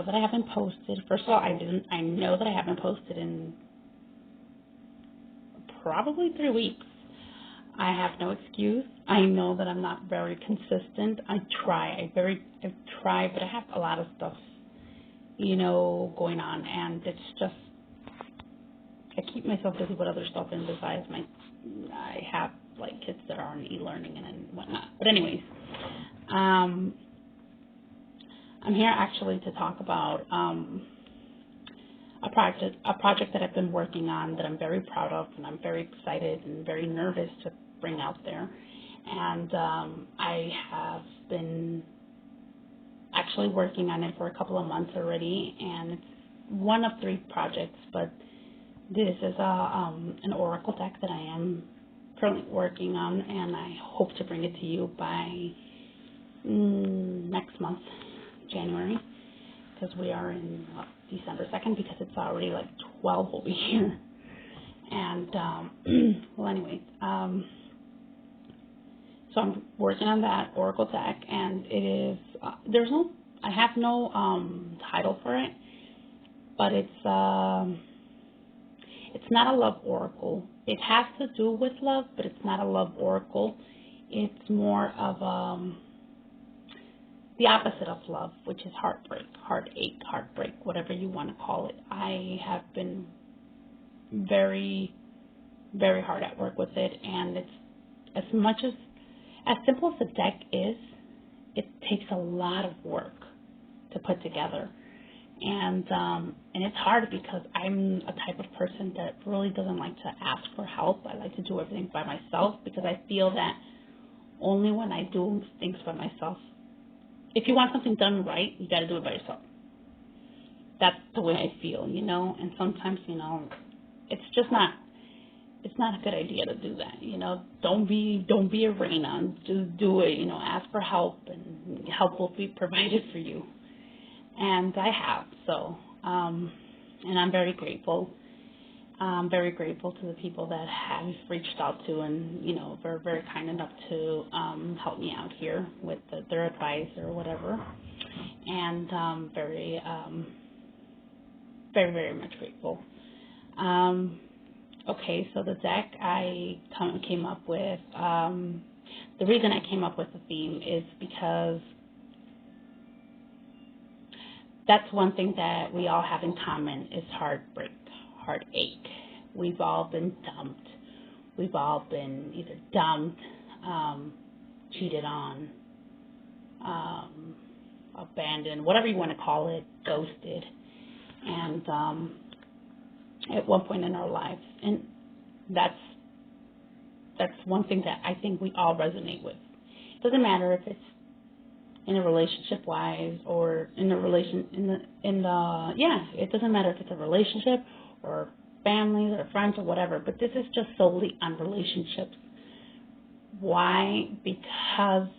that I haven't posted. First of all, I know that I haven't posted in probably 3 weeks. I have no excuse. I know that I'm not very consistent. I try. I try, but I have a lot of stuff, going on, and it's just I keep myself busy with other stuff, and besides, I have like kids that are on e-learning and whatnot. But anyways, I'm here actually to talk about a project that I've been working on that I'm very proud of, and I'm very excited and very nervous to bring out there. And I have been actually working on it for a couple of months already, and it's one of 3 projects, but this is an Oracle deck that I am currently working on, and I hope to bring it to you by next month, January, because we are in December 2nd, because it's already like 12 over here. And well, anyway, so I'm working on that Oracle deck, and it is I have no title for it, but it's not a love oracle. It has to do with love, but it's not a love oracle. It's more of the opposite of love, which is heartbreak, heartache, heartbreak, whatever you want to call it. I have been very, very hard at work with it, and it's as simple as the deck is, it takes a lot of work to put together. And it's hard because I'm a type of person that really doesn't like to ask for help. I like to do everything by myself, because I feel that only when I do things by myself, if you want something done right, you got to do it by yourself. That's the way I feel, and sometimes, it's just not, it's not a good idea to do that, Don't be a Raina. Just do it, ask for help, and help will be provided for you. And I have, so, and I'm very grateful. I'm very grateful to the people that have reached out to, and, were very kind enough to help me out here with their advice or whatever. And very, very, very much grateful. Okay, so the deck I came up with, the reason I came up with the theme is because that's one thing that we all have in common is heartbreak, heartache. We've all been dumped. We've all been either dumped, cheated on, abandoned, whatever you want to call it, ghosted, and at one point in our lives. And that's one thing that I think we all resonate with. It doesn't matter if it's in a relationship wise or it doesn't matter if it's a relationship or families or friends or whatever, but this is just solely on relationships. Why? Because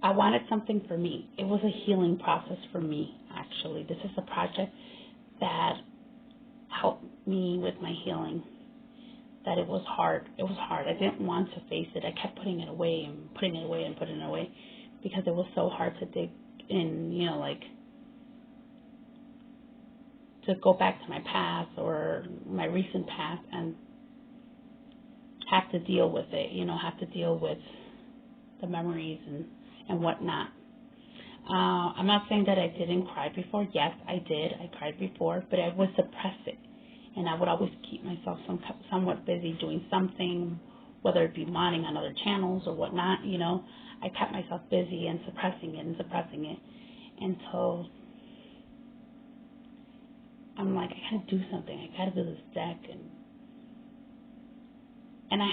I wanted something for me. It was a healing process for me, actually. This is a project that helped me with my healing. That it was hard. It was hard. I didn't want to face it. I kept putting it away and putting it away and putting it away because it was so hard to dig in, to go back to my past or my recent past and have to deal with it, have to deal with the memories and whatnot. I'm not saying that I didn't cry before. Yes, I did. I cried before, but I would suppress it. And I would always keep myself somewhat busy doing something, whether it be modding on other channels or whatnot, I kept myself busy and suppressing it until I'm like, I gotta do something. I gotta do this deck. And I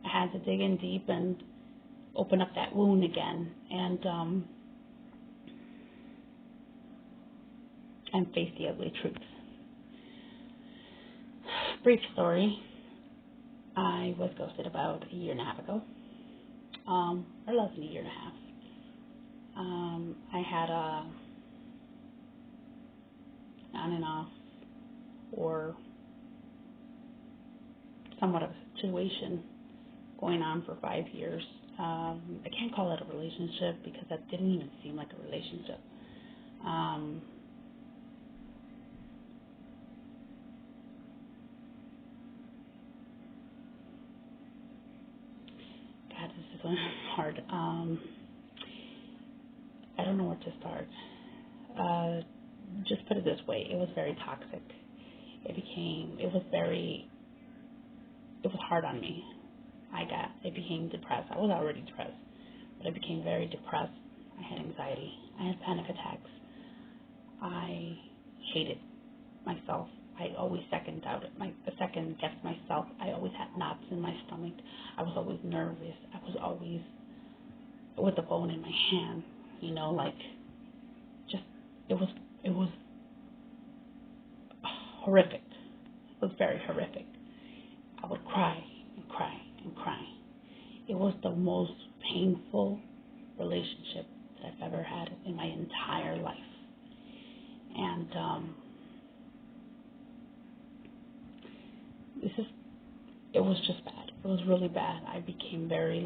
had to dig in deep and open up that wound again and face the ugly truth. Brief story. I was ghosted about a year and a half ago, or less than a year and a half. I had a on and off or somewhat of a situation going on for 5 years, I can't call it a relationship because that didn't even seem like a relationship. God, this is hard. I don't know where to start. Just put it this way, it was very toxic. It was hard on me. I became depressed. I was already depressed, but I became very depressed. I had anxiety. I had panic attacks. I hated myself. I always second guessed myself. I always had knots in my stomach. I was always nervous. I was always with a bone in my hand. It was horrific. It was very horrific. I would cry and cry and cry. It was the most painful relationship that I've ever had in my entire life. And it was just bad. It was really bad. I became very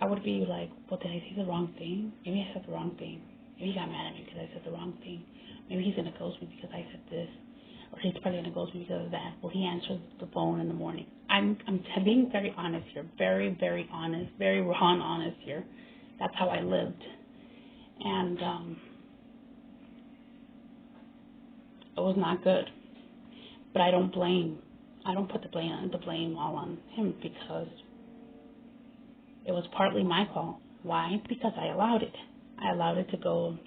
I would be like, well, did I say the wrong thing? Maybe I said the wrong thing. Maybe he got mad at me because I said the wrong thing. Maybe he's going to ghost me because I said this. Or he's probably going to ghost me because of that. Well, he answers the phone in the morning. I'm being very honest here. Very, very honest. Very raw and honest here. That's how I lived. And it was not good. But I don't put the blame all on him because it was partly my fault. Why? Because I allowed it. I allowed it to go,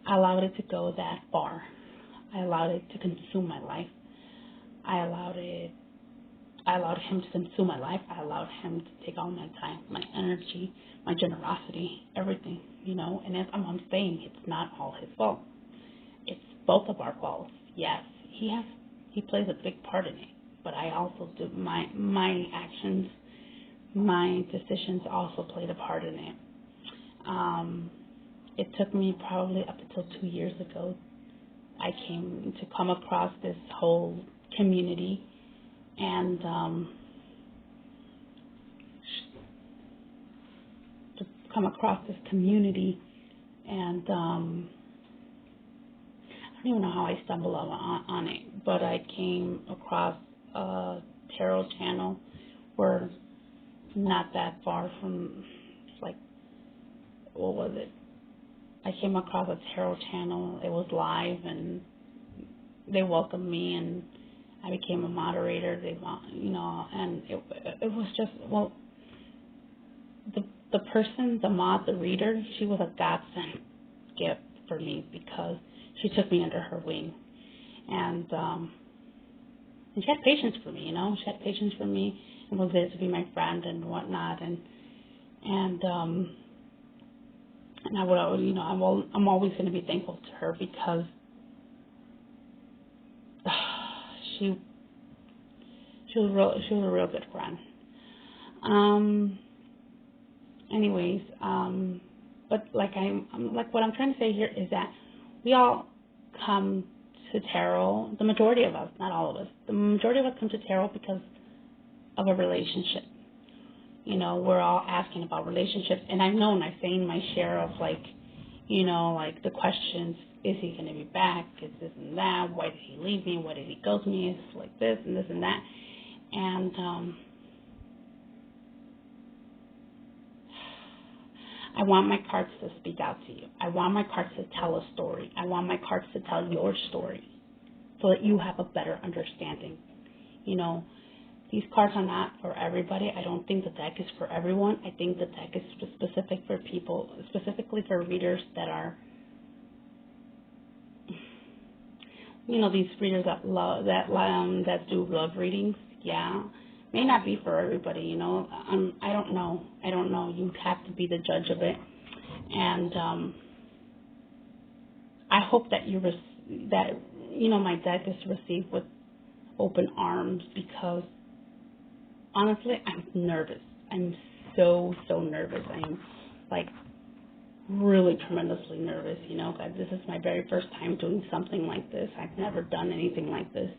I allowed it to go that far. I allowed it to consume my life. I allowed him to consume my life. I allowed him to take all my time, my energy, my generosity, everything, And as I'm saying, it's not all his fault. It's both of our faults. Yes, he plays a big part in it, but I also do my actions, my decisions also played a part in it. It took me probably up until 2 years ago I came to come across this whole community and I don't even know how I stumbled on it, but I came across a tarot channel where not that far from, what was it? I came across a tarot channel. It was live, and they welcomed me, and I became a moderator. And it was just, well, the person, the reader, she was a godsend gift for me because she took me under her wing, and she had patience for me. She had patience for me and was there to be my friend and whatnot, and I would, I'm always going to be thankful to her because she was a real good friend. But what I'm trying to say here is that we all come to tarot. The majority of us, not all of us, the majority of us come to tarot because of a relationship. We're all asking about relationships, and I've seen my share of the questions: is he going to be back? Is this and that? Why did he leave me? Why did he ghost me? It's like this and this and that, and I want my cards to speak out to you. I want my cards to tell a story. I want my cards to tell your story, so that you have a better understanding. These cards are not for everybody. I don't think the deck is for everyone. I think the deck is specific for people, specifically for readers that are, these readers that do love readings. Yeah, may not be for everybody. I don't know. You have to be the judge of it, and I hope that my deck is received with open arms because. Honestly, I'm nervous. I'm so nervous. I'm really tremendously nervous. This is my very first time doing something like this. I've never done anything like this.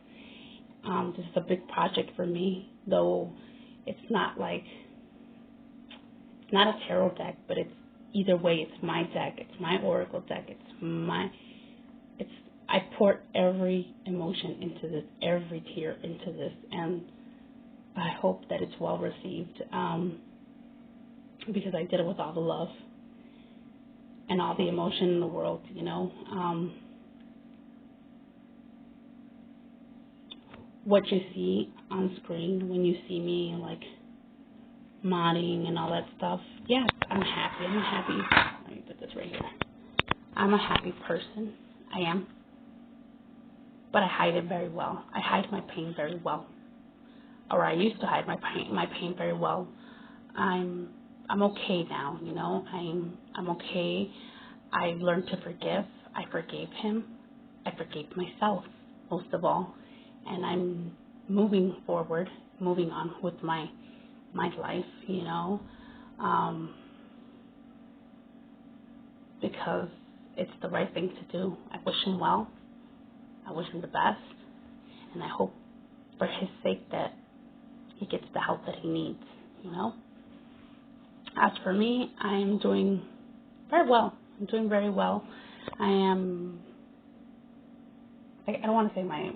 This is a big project for me, though it's not a tarot deck, but it's either way, it's my deck, it's my oracle deck, I poured every emotion into this, every tear into this, and I hope that it's well received, because I did it with all the love and all the emotion in the world, you know. What you see on screen when you see me, like, modding and all that stuff, yes, I'm happy. Let me put this right here. I'm a happy person. I am. But I hide it very well. I hide my pain very well. Or I used to hide my pain very well. I'm okay now, you know. I'm okay. I've learned to forgive. I forgave him. I forgave myself, most of all. And I'm moving forward, moving on with my life, you know, because it's the right thing to do. I wish him well. I wish him the best. And I hope for his sake that he gets the help that he needs, you know. As for me, I am doing very well. I'm doing very well. I don't want to say I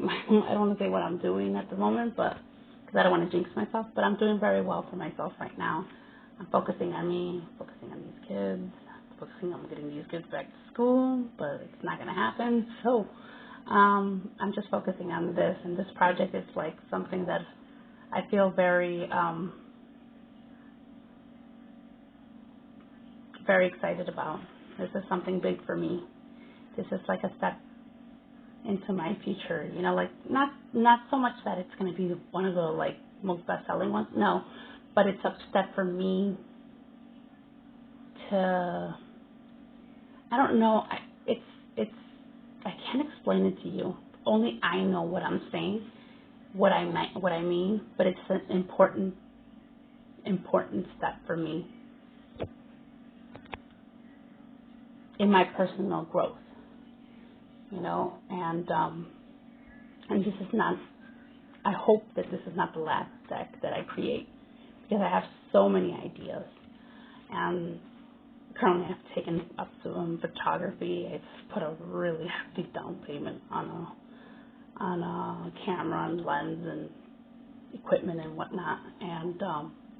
don't want to say what I'm doing at the moment, but because I don't want to jinx myself, but I'm doing very well for myself right now. I'm focusing on me, focusing on these kids, focusing on getting these kids back to school, but it's not going to happen. So I'm just focusing on this, and this project is like something that I feel very, very excited about. This is something big for me. This is like a step into my future, you know, like not so much that it's going to be one of the like most best-selling ones, no, but it's a step for me to, I don't know, I can't explain it to you. Only I know what I'm saying, what I mean, but it's an important step for me in my personal growth, you know, and this is not, I hope that this is not the last deck that I create, because I have so many ideas, and currently I've taken up to photography. I've put a really hefty down payment on a camera and lens and equipment and whatnot, and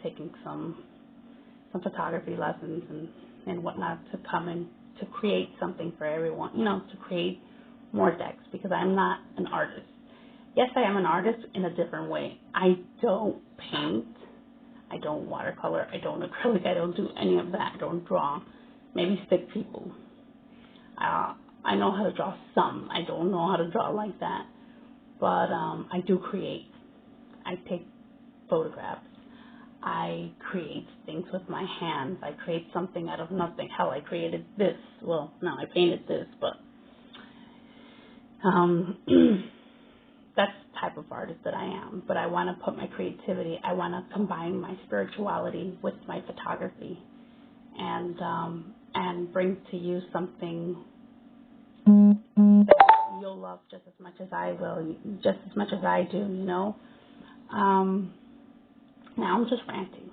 taking some photography lessons and whatnot to come in to create something for everyone, you know, to create more decks, because I'm not an artist. Yes, I am an artist in a different way. I don't paint. I don't watercolor. I don't acrylic. I don't do any of that. I don't draw. Maybe stick people. I know how to draw some. I don't know how to draw like that. But I do create. I take photographs. I create things with my hands. I create something out of nothing. Hell, I created this. Well, no, I painted this, but that's the type of artist that I am. But I want to put my creativity, I want to combine my spirituality with my photography, and bring to you something that you'll love just as much as I will, just as much as I do, you know. Now I'm just ranting,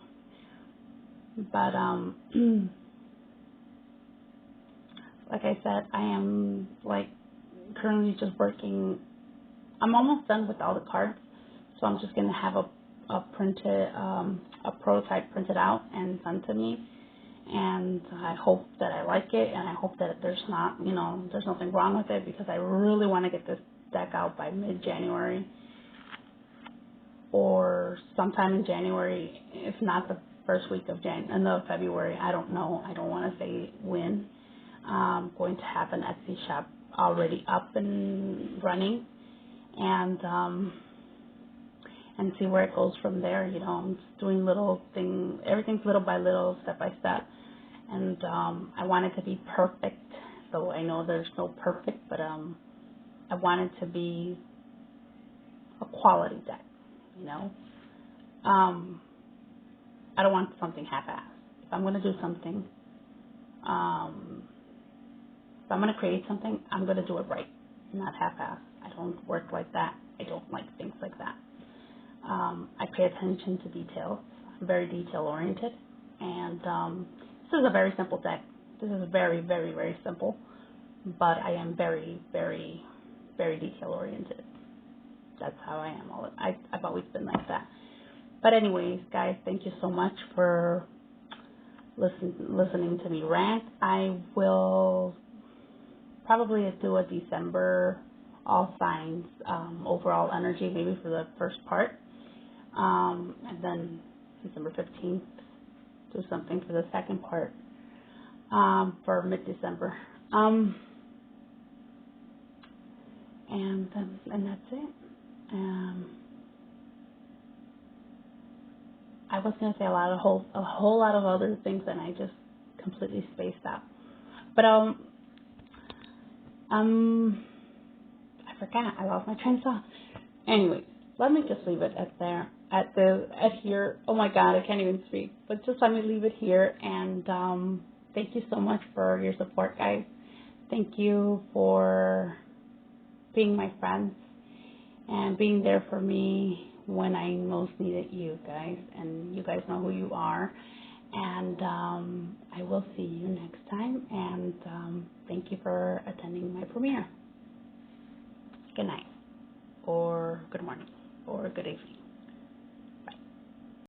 but like I said, I am like currently just working. I'm almost done with all the cards, so I'm just going to have a prototype printed out and sent to me, and I hope that I like it, and I hope that there's nothing wrong with it, because I really want to get this deck out by mid-January or sometime in January, if not the first week of February. I don't know. I don't want to say when. I'm going to have an Etsy shop already up and running, and see where it goes from there. You know, I'm just doing little things, everything's little by little, step by step, and I want it to be perfect. So I know there's no perfect, but I want it to be a quality deck. You know, I don't want something half-assed. If I'm going to do something, if I'm going to create something, I'm going to do it right, not half-assed. I don't work like that. I don't like things like that. I pay attention to details. I'm very detail oriented, and this is a very simple deck. This is very, very, very simple, but I am very, very, very detail oriented. That's how I am. I've always been like that. But anyways, guys, thank you so much for listening to me rant. I will probably do a December all signs overall energy, maybe for the first part, and then December 15th do something for the second part for mid-December, and that's it. I was gonna say a whole lot of other things, and I just completely spaced out. But I forgot. I lost my train of thought. Anyway, let me just leave it at here. Oh my God, I can't even speak. But just let me leave it here. And thank you so much for your support, guys. Thank you for being my friends and being there for me when I most needed you guys. And you guys know who you are. And I will see you next time. And thank you for attending my premiere. Good night, or good morning, or good evening.